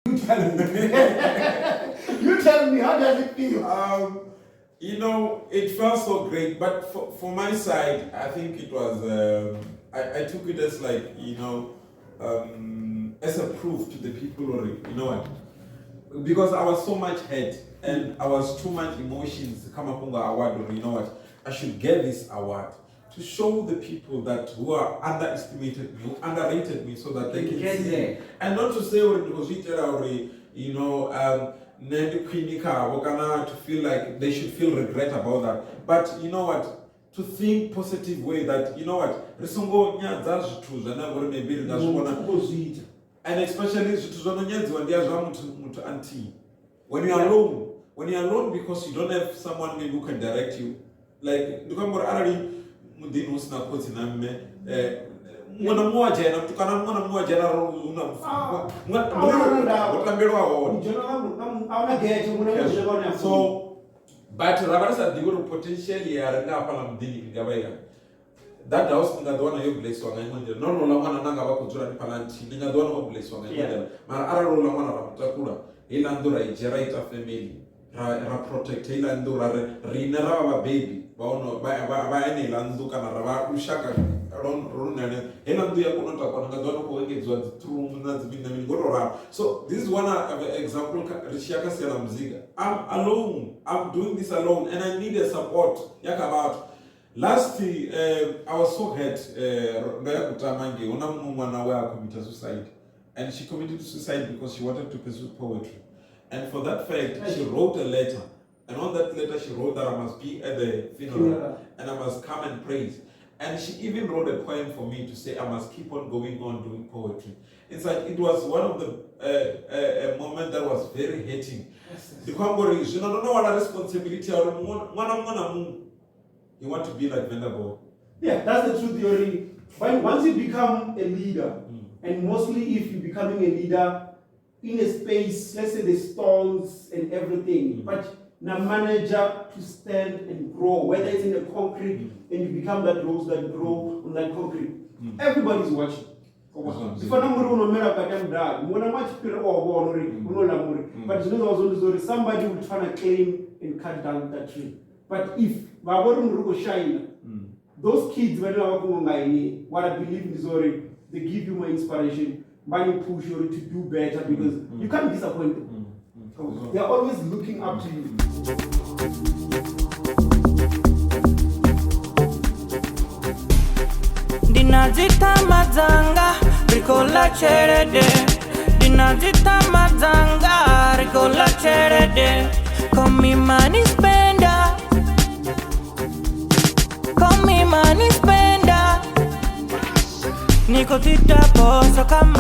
You tell me. You tell me, how does it feel? It felt so great, but for my side, I think it was, I took it as like, as a proof to the people, or you know what, because I was so much hurt and I was too much emotions to come up with the award, or you know what, I should get this award to show the people that who are underestimated me, who underrated me, so that they can get see. there. And not to say because we tell to feel like they should feel regret about that. But you know what? To think positive way that and especially when you are alone. When you are alone because you don't have someone maybe who can direct you. Like mwana mmoja na kutukana mwana mmoja na so but rabarasa digoro potentially yarenga pala mdini ngabaya that house ngadona yo place wanga ngonje no la mwana nanga bakutura ni palanti ngadona yo place wanga ngonje mara ara la mwana ramutakura ila ndura ijera ita family ra protect ila ndura rinera ba baby baono ba ene la nduka na raba ushaka so this is one example. I'm alone. I'm doing this alone, and I need a support. Lastly, I was so hurt. Committed suicide, and she committed suicide because she wanted to pursue poetry, and for that fact, she wrote a letter. And on that letter, she wrote that I must be at the funeral and I must come and praise. And she even wrote a poem for me to say I must keep on going on doing poetry. It's like it was one of the moment that was very hurting. The Kwangori is, don't know what responsibility you want to be like Venerable. Yeah, that's the true theory. Once you become a leader, and mostly if you're becoming a leader in a space, let's say the stalls and everything, but na manager to stand and grow, whether it's in the concrete and you become that rose that grow on that concrete. Everybody's watching. If I but somebody will try to claim and cut down that tree. But if those kids, what I believe is already, they give you more inspiration, money push you to do better because you can't disappoint them. They are always looking up to you. Dinazita mazanga, rikola cherede. Dinazita mazanga, rikola cherede. Call me money spender. Call me money spender. Niko tita poso kama